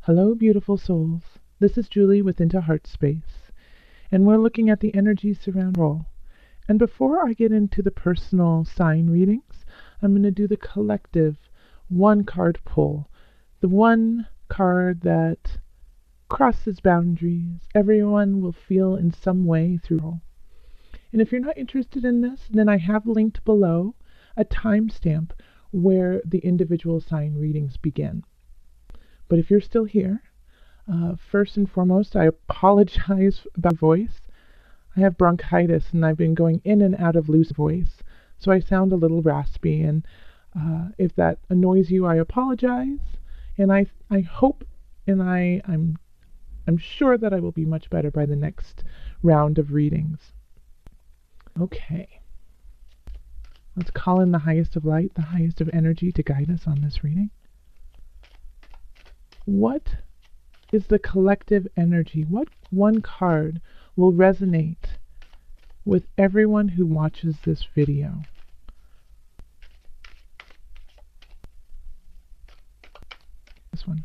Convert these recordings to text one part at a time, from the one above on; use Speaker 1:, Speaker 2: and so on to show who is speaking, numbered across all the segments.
Speaker 1: Hello, beautiful souls. This is Julie with Into Heart Space, and we're looking at the energy surround role. And before I get into the personal sign readings, I'm going to do the collective one card pull. The one card that crosses boundaries. Everyone will feel in some way through role. And if you're not interested in this, then I have linked below a timestamp where the individual sign readings begin. But if you're still here, first and foremost, I apologize about voice. I have bronchitis and I've been going in and out of loose voice, so I sound a little raspy. And if that annoys you, I apologize. And I hope and I'm sure that I will be much better by the next round of readings. Okay. Let's call in the highest of light, the highest of energy to guide us on this reading. What is the collective energy? What one card will resonate with everyone who watches this video? This one.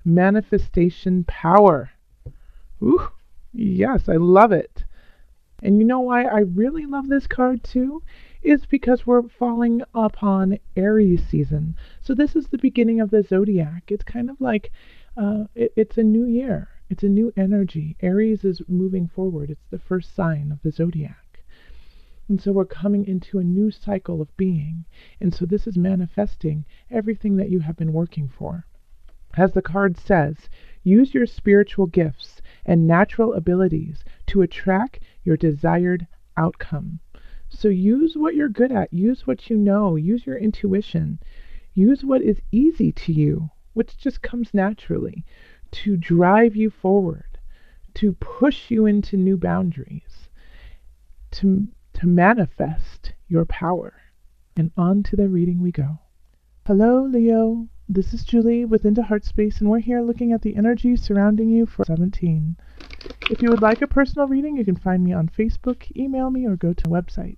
Speaker 1: Manifestation power. Ooh, yes, I love it. And you know why I really love this card too? Is because we're falling upon Aries season. So this is the beginning of the zodiac. It's kind of like, it's a new year. It's a new energy. Aries is moving forward. It's the first sign of the zodiac. And so we're coming into a new cycle of being. And so this is manifesting everything that you have been working for. As the card says, use your spiritual gifts and natural abilities to attract your desired outcome. So use what you're good at, use what you know, use your intuition, use what is easy to you, which just comes naturally, to drive you forward, to push you into new boundaries, to manifest your power. And on to the reading we go. Hello, Leo. This is Julie with Into Heart Space, and we're here looking at the energy surrounding you for 17. If you would like a personal reading, you can find me on Facebook, email me, or go to the website.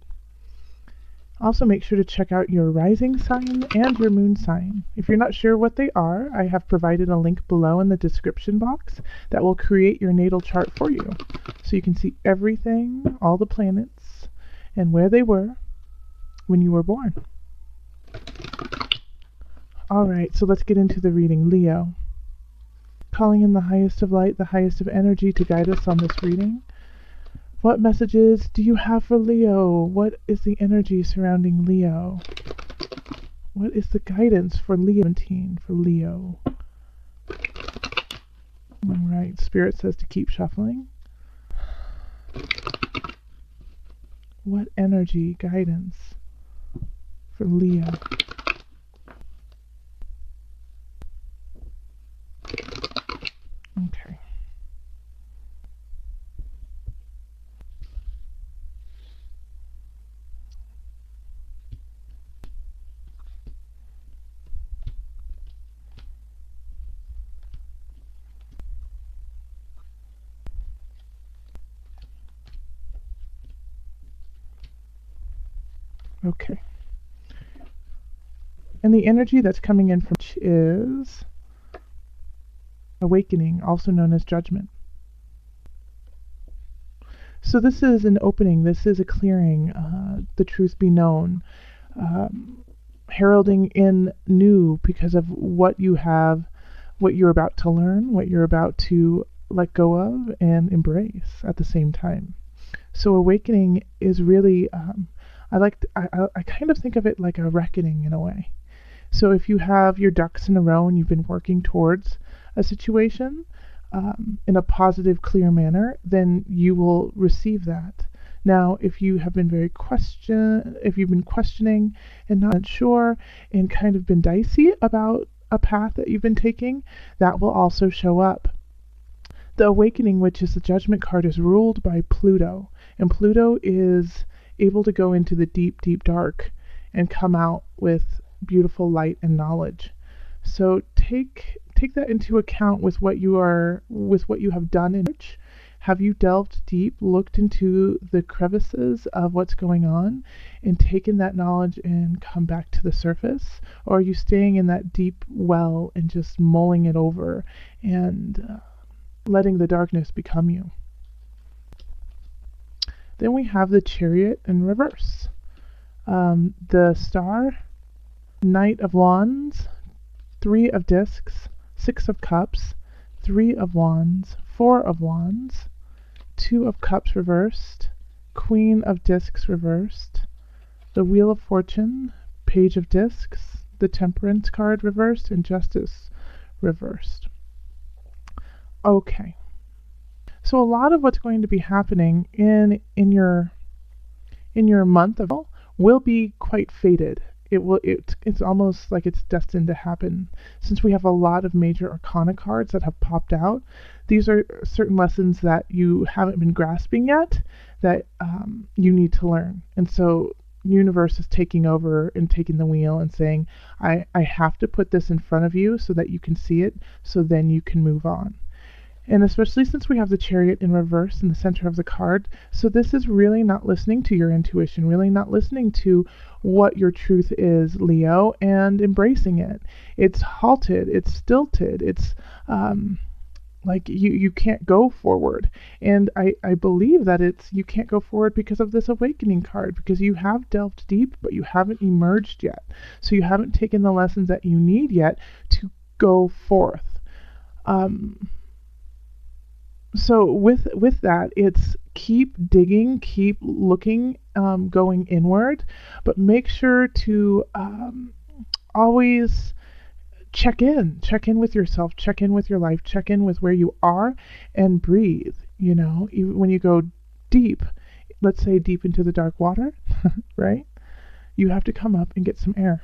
Speaker 1: Also, make sure to check out your rising sign and your moon sign. If you're not sure what they are, I have provided a link below in the description box that will create your natal chart for you. So you can see everything, all the planets, and where they were when you were born. Alright, so let's get into the reading. Leo. Calling in the highest of light, the highest of energy to guide us on this reading. What messages do you have for Leo? What is the energy surrounding Leo? What is the guidance for Leo 17 for Leo? Alright, Spirit says to keep shuffling. What energy, guidance for Leo? Okay. Okay. And the energy that's coming in from is awakening, also known as judgment. So this is an opening, this is a clearing, the truth be known, heralding in new because of what you have, what you're about to learn, what you're about to let go of and embrace at the same time. So awakening is really, I kind of think of it like a reckoning in a way. So if you have your ducks in a row and you've been working towards a situation in a positive, clear manner, then you will receive that. Now, if you have been if you've been questioning and not sure and kind of been dicey about a path that you've been taking, that will also show up. The awakening, which is the judgment card, is ruled by Pluto, and Pluto is able to go into the deep, deep dark and come out with beautiful light and knowledge. So take that into account with what you have done in Have you delved deep, looked into the crevices of what's going on, and taken that knowledge and come back to the surface? Or are you staying in that deep well and just mulling it over and letting the darkness become you? Then we have the Chariot in reverse. The Star, Knight of Wands, Three of Discs, Six of Cups, Three of Wands, Four of Wands, Two of Cups reversed, Queen of Discs reversed, the Wheel of Fortune, Page of Discs, the Temperance card reversed, and Justice reversed. Okay. So a lot of what's going to be happening in your month of will be quite fated. It's almost like it's destined to happen. Since we have a lot of major arcana cards that have popped out, these are certain lessons that you haven't been grasping yet that you need to learn. And so universe is taking over and taking the wheel and saying, I have to put this in front of you so that you can see it, so then you can move on. And especially since we have the Chariot in reverse in the center of the card, so this is really not listening to your intuition, really not listening to what your truth is, Leo, and embracing it. It's halted, it's stilted, it's like you can't go forward. And I believe that you can't go forward because of this awakening card, because you have delved deep, but you haven't emerged yet. So you haven't taken the lessons that you need yet to go forth. So with that, it's keep digging, keep looking, going inward, but make sure to always check in with yourself, check in with your life, check in with where you are, and breathe. You know, when you go deep, let's say deep into the dark water, right? You have to come up and get some air.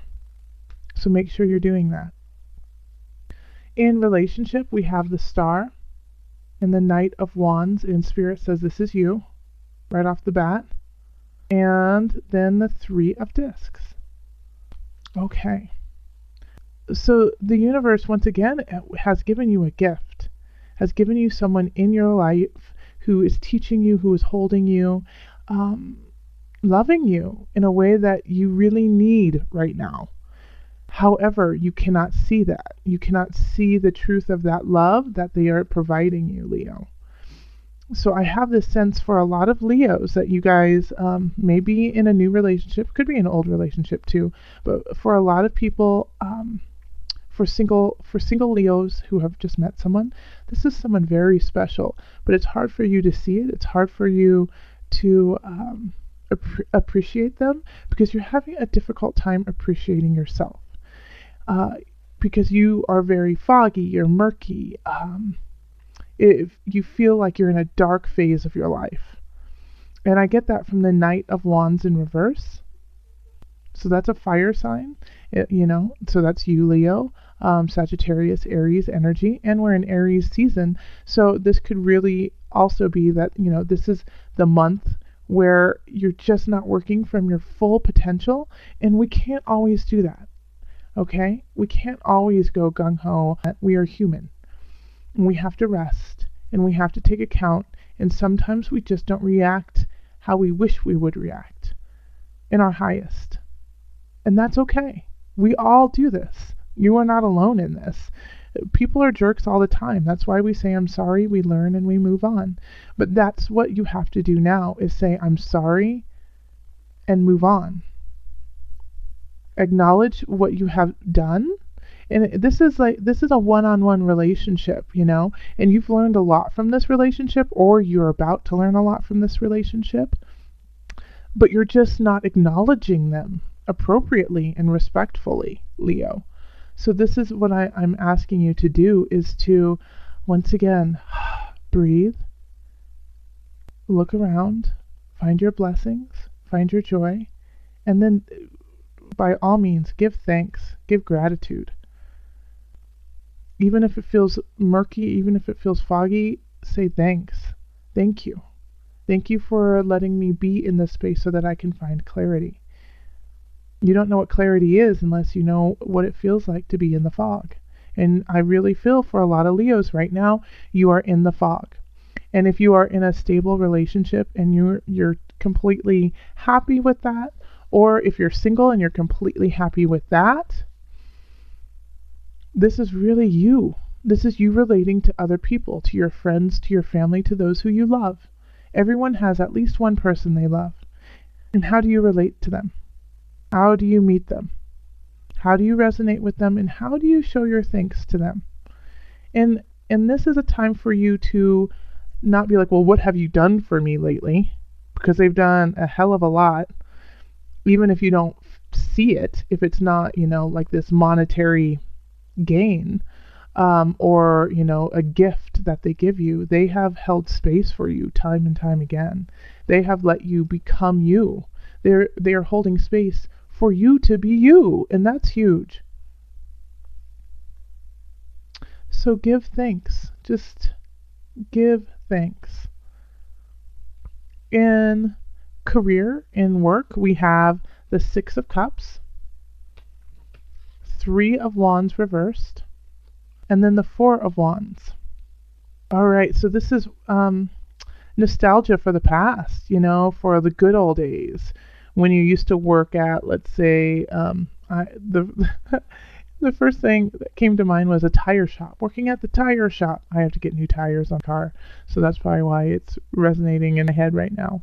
Speaker 1: So make sure you're doing that. In relationship, we have the Star and the Knight of Wands, and Spirit says this is you right off the bat. And then the Three of Discs. Okay. So the universe, once again, has given you a gift, has given you someone in your life who is teaching you, who is holding you, loving you in a way that you really need right now. However, you cannot see that. You cannot see the truth of that love that they are providing you, Leo. So I have this sense for a lot of Leos that you guys may be in a new relationship, could be an old relationship too, but for a lot of people, for single Leos who have just met someone, this is someone very special. But it's hard for you to see it. It's hard for you to appreciate them because you're having a difficult time appreciating yourself. Because you are very foggy, you're murky, if you feel like you're in a dark phase of your life. And I get that from the Knight of Wands in reverse. So that's a fire sign, so that's you, Leo, Sagittarius, Aries energy, and we're in Aries season. So this could really also be that, this is the month where you're just not working from your full potential, and we can't always do that. Okay? We can't always go gung-ho. We are human. And we have to rest. And we have to take account. And sometimes we just don't react how we wish we would react in our highest. And that's okay. We all do this. You are not alone in this. People are jerks all the time. That's why we say, I'm sorry, we learn, and we move on. But that's what you have to do now, is say, I'm sorry, and move on. Acknowledge what you have done. And this is a one-on-one relationship, and you've learned a lot from this relationship, or you're about to learn a lot from this relationship, but you're just not acknowledging them appropriately and respectfully, Leo. So this is what I'm asking you to do, is to, once again, breathe, look around, find your blessings, find your joy, and then by all means, give thanks, give gratitude. Even if it feels murky, even if it feels foggy, say thanks. Thank you. Thank you for letting me be in this space so that I can find clarity. You don't know what clarity is unless you know what it feels like to be in the fog. And I really feel for a lot of Leos right now, you are in the fog. And if you are in a stable relationship and you're completely happy with that, or if you're single and you're completely happy with that, this is really you. This is you relating to other people, to your friends, to your family, to those who you love. Everyone has at least one person they love. And how do you relate to them? How do you meet them? How do you resonate with them? And how do you show your thanks to them? And this is a time for you to not be like, well, what have you done for me lately? Because they've done a hell of a lot, even if you don't see it, if it's not, like this monetary gain, or, a gift that they give you. They have held space for you time and time again. They have let you become you. They are holding space for you to be you, and that's huge. So give thanks. Just give thanks. In career, in work, we have the Six of Cups, Three of Wands reversed, and then the Four of Wands. All right, so this is nostalgia for the past, for the good old days when you used to work at, let's say, the first thing that came to mind was a tire shop. Working at the tire shop. I have to get new tires on the car, so that's probably why it's resonating in my head right now.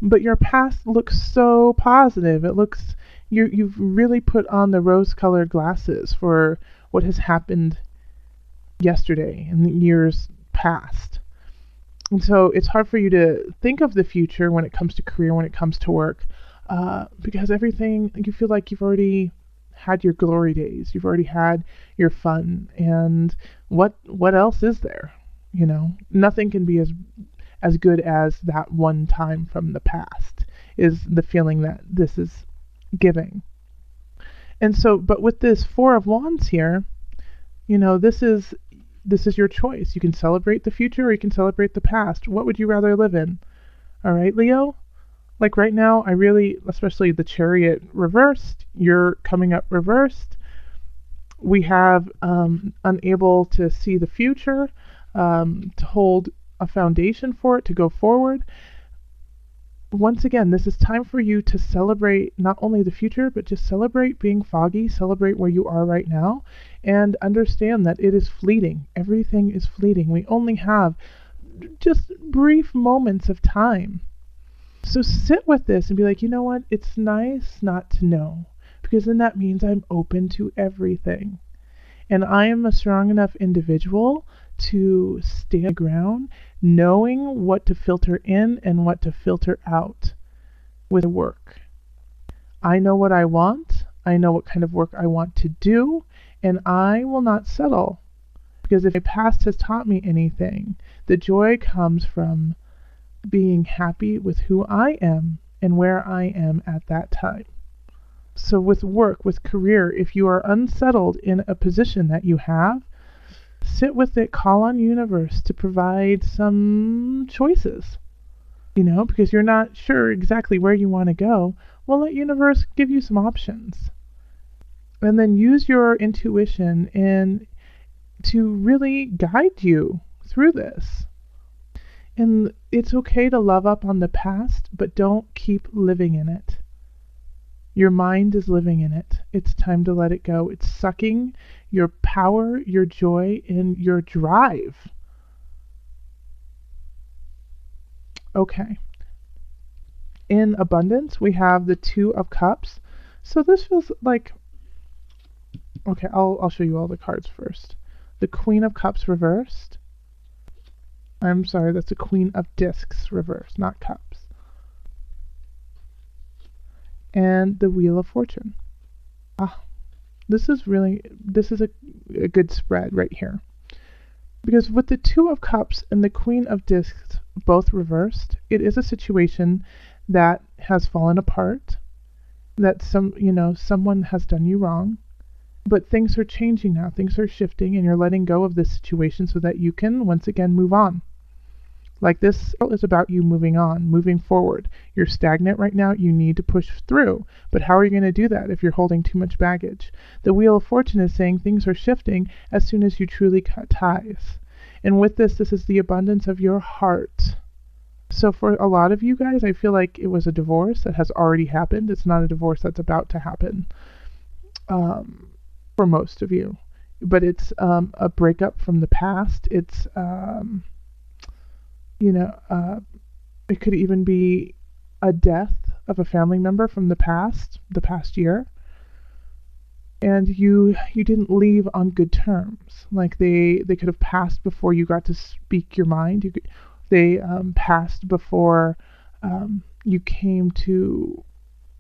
Speaker 1: But your past looks so positive. It looks, you've really put on the rose-colored glasses for what has happened yesterday and the years past. And so it's hard for you to think of the future when it comes to career, when it comes to work, because everything, you feel like you've already had your glory days. You've already had your fun. And what else is there? Nothing can be as good as that one time from the past, is the feeling that this is giving. And so, but with this Four of Wands here, this is your choice. You can celebrate the future or you can celebrate the past. What would you rather live in? All right, Leo? Like right now, especially the Chariot reversed, you're coming up reversed. We have unable to see the future, to hold a foundation for it, to go forward. Once again, this is time for you to celebrate not only the future, but just celebrate being foggy, celebrate where you are right now, and understand that it is fleeting. Everything is fleeting. We only have just brief moments of time. So sit with this and be like, you know what? It's nice not to know, because then that means I'm open to everything. And I am a strong enough individual to stand the ground, knowing what to filter in and what to filter out with work. I know what I want. I know what kind of work I want to do, and I will not settle. Because if my past has taught me anything, the joy comes from being happy with who I am and where I am at that time. So with work, with career, if you are unsettled in a position that you have, sit with it, call on universe to provide some choices, because you're not sure exactly where you want to go. Well, let universe give you some options. And then use your intuition and to really guide you through this. And it's okay to love up on the past, but don't keep living in it. Your mind is living in it. It's time to let it go. It's sucking your power, your joy, and your drive. Okay. In abundance, we have the Two of Cups. So this feels like, okay, I'll show you all the cards first. The Queen of Cups reversed. I'm sorry, that's the Queen of Discs reversed, not cups. And the Wheel of Fortune. This is a good spread right here. Because with the Two of Cups and the Queen of Discs both reversed, it is a situation that has fallen apart, that someone has done you wrong, but things are changing now, things are shifting, and you're letting go of this situation so that you can once again move on. Like, this is about you moving on, moving forward. You're stagnant right now. You need to push through. But how are you going to do that if you're holding too much baggage? The Wheel of Fortune is saying things are shifting as soon as you truly cut ties. And with this is the abundance of your heart. So for a lot of you guys, I feel like it was a divorce that has already happened. It's not a divorce that's about to happen, for most of you. But it's a breakup from the past. It's, it could even be a death of a family member from the past year. And you didn't leave on good terms. Like they could have passed before you got to speak your mind. They passed before you came to,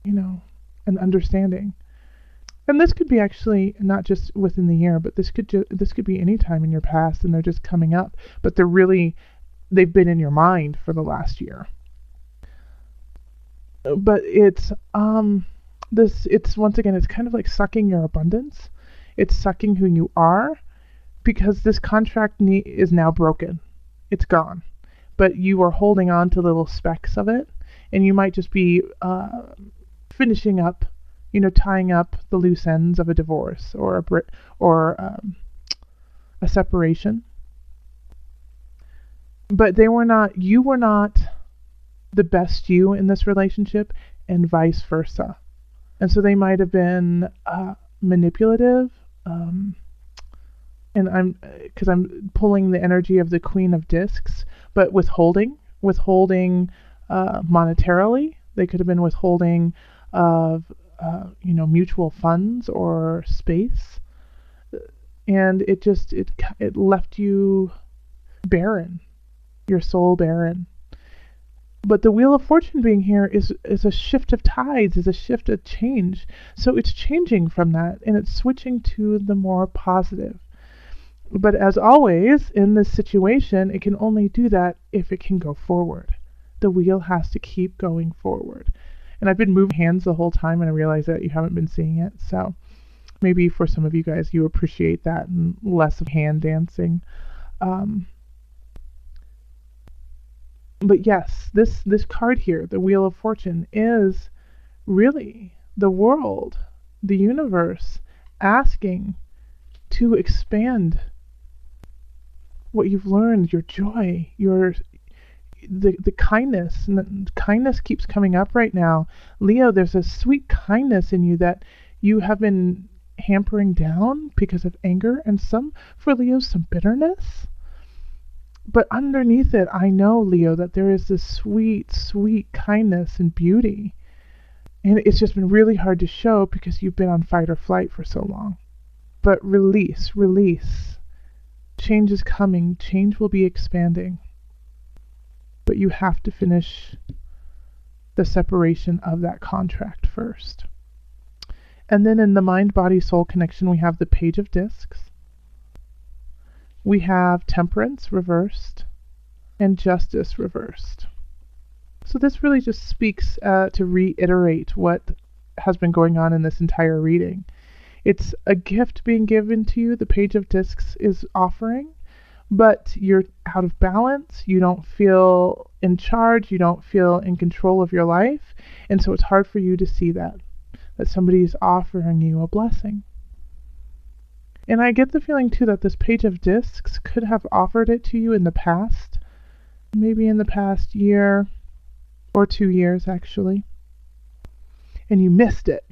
Speaker 1: an understanding. And this could be actually not just within the year, but this could be any time in your past, and they're just coming up. But they've been in your mind for the last year. But it's once again, it's kind of like sucking your abundance. It's sucking who you are, because this contract is now broken. It's gone. But you are holding on to little specks of it, and you might just be finishing up, tying up the loose ends of a divorce or a separation. But you were not the best you in this relationship, and vice versa. And so they might have been manipulative, and I'm pulling the energy of the Queen of Discs, but withholding monetarily. They could have been withholding of mutual funds or space, and it left you barren, your soul barren. But the Wheel of Fortune being here is a shift of tides, is a shift of change. So it's changing from that, and it's switching to the more positive. But as always, in this situation, it can only do that if it can go forward. The wheel has to keep going forward. And I've been moving hands the whole time, and I realize that you haven't been seeing it. So maybe for some of you guys, you appreciate that and less of hand dancing. But yes, this card here, the Wheel of Fortune, is really the world, the universe, asking to expand what you've learned, your joy, the kindness. And the kindness keeps coming up right now. Leo, there's a sweet kindness in you that you have been hampering down because of anger, and for Leo, some bitterness. But underneath it, I know, Leo, that there is this sweet, sweet kindness and beauty. And it's just been really hard to show because you've been on fight or flight for so long. But release. Change is coming. Change will be expanding. But you have to finish the separation of that contract first. And then in the mind-body-soul connection, we have the Page of Discs. We have Temperance reversed and Justice reversed. So this really just speaks to reiterate what has been going on in this entire reading. It's a gift being given to you, the Page of Discs is offering, but you're out of balance, you don't feel in charge, you don't feel in control of your life, and so it's hard for you to see that somebody is offering you a blessing. And I get the feeling, too, that this Page of Discs could have offered it to you in the past. Maybe in the past year or 2 years, actually. And you missed it.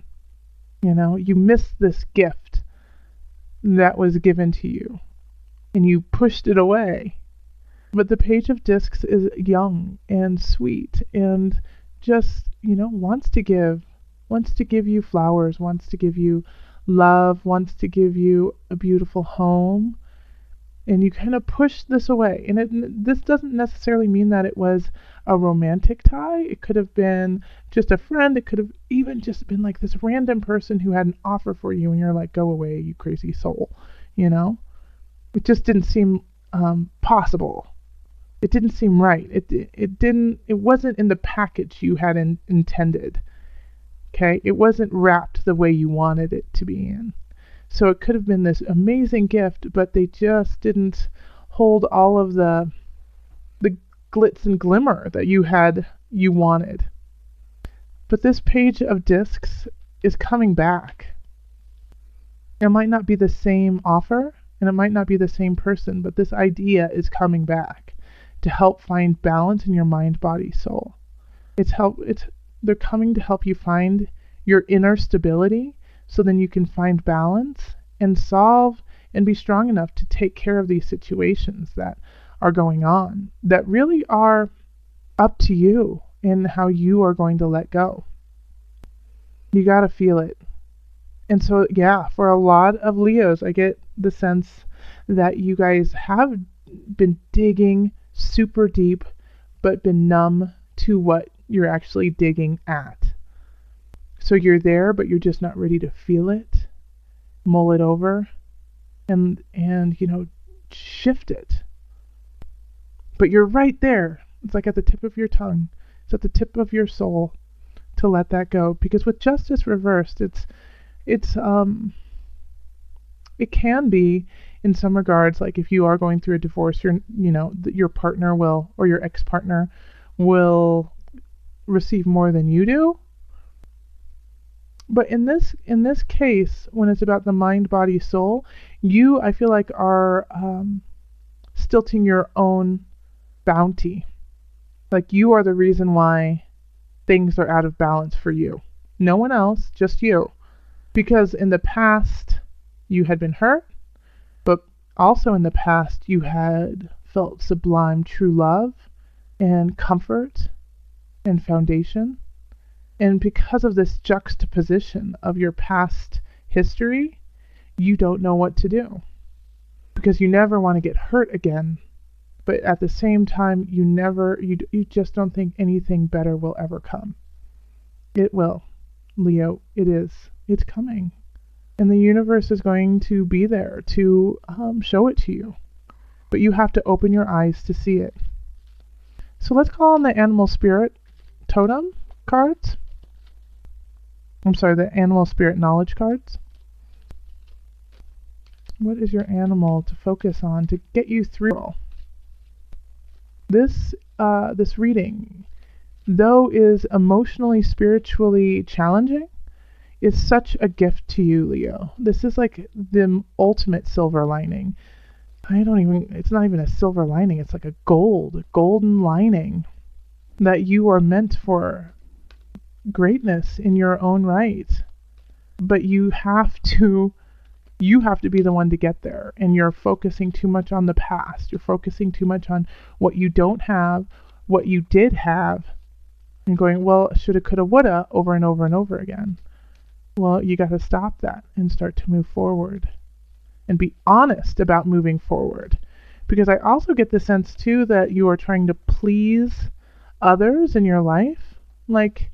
Speaker 1: You missed this gift that was given to you. And you pushed it away. But the Page of Discs is young and sweet and just, wants to give you flowers, wants to give you love, wants to give you a beautiful home, and you kind of push this away. And this doesn't necessarily mean that it was a romantic tie. It could have been just a friend. It could have even just been like this random person who had an offer for you, and you're like, go away, you crazy soul. It just didn't seem possible. It didn't seem right. It wasn't in the package you had intended. Okay, it wasn't wrapped the way you wanted it to be in. So it could have been this amazing gift, but they just didn't hold all of the glitz and glimmer that you wanted. But this Page of Discs is coming back. It might not be the same offer. And it might not be the same person, but this idea is coming back to help find balance in your mind, body, soul. They're coming to help you find your inner stability so then you can find balance and solve and be strong enough to take care of these situations that are going on that really are up to you in how you are going to let go. You got to feel it. And so, yeah, for a lot of Leos, I get the sense that you guys have been digging super deep, but been numb to what you're actually digging at. So you're there, but you're just not ready to feel it, mull it over, and shift it. But you're right there. It's like at the tip of your tongue. It's at the tip of your soul to let that go. Because with justice reversed, it can be, in some regards, like if you are going through a divorce, your partner will, or your ex-partner will receive more than you do. But in this case, when it's about the mind, body, soul, you, I feel like, are stilting your own bounty. Like you are the reason why things are out of balance for you. No one else, just you. Because in the past, you had been hurt, but also in the past, you had felt sublime true love and comfort and foundation. And because of this juxtaposition of your past history, you don't know what to do. Because you never want to get hurt again. But at the same time, you just don't think anything better will ever come. It will, Leo. It is. It's coming. And the universe is going to be there to show it to you. But you have to open your eyes to see it. So let's call on the animal spirit totem cards. I'm sorry, the animal spirit knowledge cards. What is your animal to focus on to get you through this reading? Though is emotionally, spiritually challenging, is such a gift to you, Leo. This is like the ultimate silver lining. It's not even a silver lining, it's like a golden lining that you are meant for greatness in your own right. But you have to be the one to get there, and you're focusing too much on the past. You're focusing too much on what you don't have, what you did have, and going, well, shoulda, coulda, woulda, over and over and over again. Well, you got to stop that and start to move forward and be honest about moving forward. Because I also get the sense too that you are trying to please others in your life, like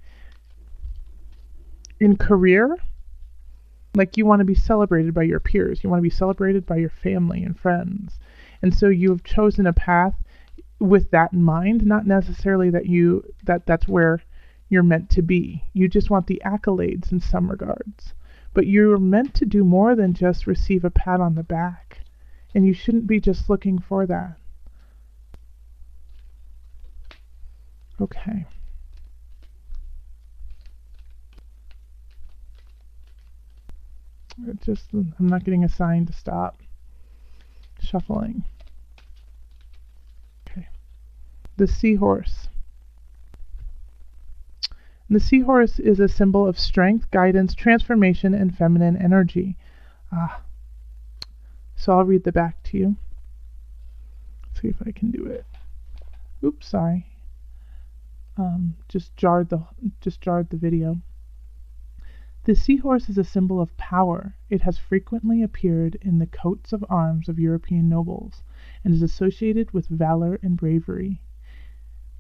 Speaker 1: in career. Like you want to be celebrated by your peers. You want to be celebrated by your family and friends. And so you have chosen a path with that in mind, not necessarily that that's where you're meant to be. You just want the accolades in some regards. But you're meant to do more than just receive a pat on the back. And you shouldn't be just looking for that. Okay. I'm not getting a sign to stop shuffling. Okay. The seahorse. The seahorse is a symbol of strength, guidance, transformation, and feminine energy. So I'll read the back to you. Let's see if I can do it. Oops, sorry. Just jarred the video. The seahorse is a symbol of power. It has frequently appeared in the coats of arms of European nobles and is associated with valor and bravery.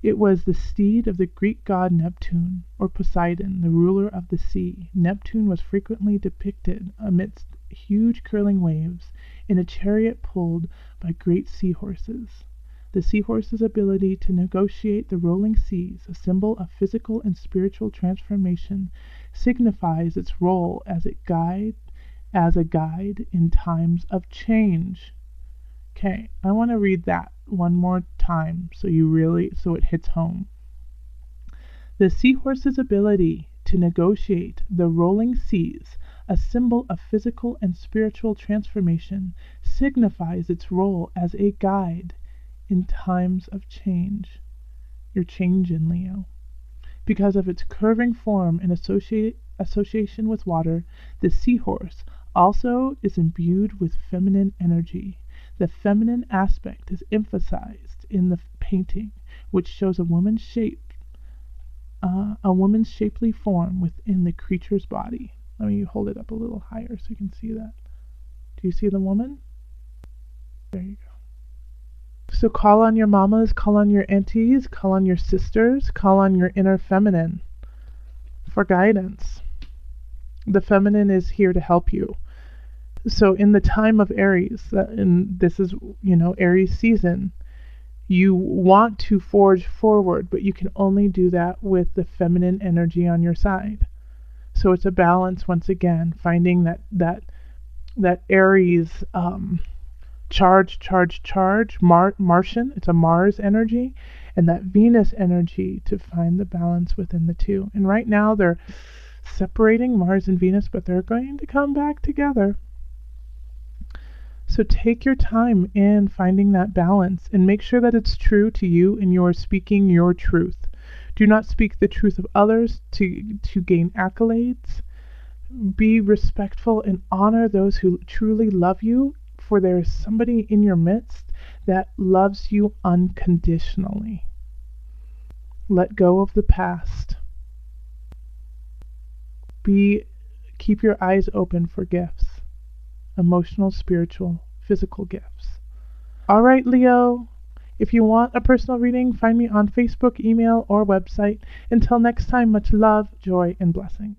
Speaker 1: It was the steed of the Greek god Neptune, or Poseidon, the ruler of the sea. Neptune was frequently depicted amidst huge curling waves in a chariot pulled by great seahorses. The seahorse's ability to negotiate the rolling seas, a symbol of physical and spiritual transformation, signifies its role as a guide in times of change. Okay, I want to read that one more time so it hits home. The seahorse's ability to negotiate the rolling seas, a symbol of physical and spiritual transformation, signifies its role as a guide in times of change. You're changing, Leo. Because of its curving form and association with water, the seahorse also is imbued with feminine energy. The feminine aspect is emphasized in the painting, which shows a woman's shapely form within the creature's body. Let me hold it up a little higher so you can see that. Do you see the woman? There you go. So call on your mamas, call on your aunties, call on your sisters, call on your inner feminine for guidance. The feminine is here to help you. So in the time of Aries, and this is, Aries season, you want to forge forward, but you can only do that with the feminine energy on your side. So it's a balance once again, finding that Aries charge, Martian, it's a Mars energy, and that Venus energy to find the balance within the two. And right now they're separating, Mars and Venus, but they're going to come back together. So take your time in finding that balance and make sure that it's true to you and you're speaking your truth. Do not speak the truth of others to gain accolades. Be respectful and honor those who truly love you, for there is somebody in your midst that loves you unconditionally. Let go of the past. Keep your eyes open for gifts. Emotional, spiritual, physical gifts. All right, Leo. If you want a personal reading, find me on Facebook, email, or website. Until next time, much love, joy, and blessings.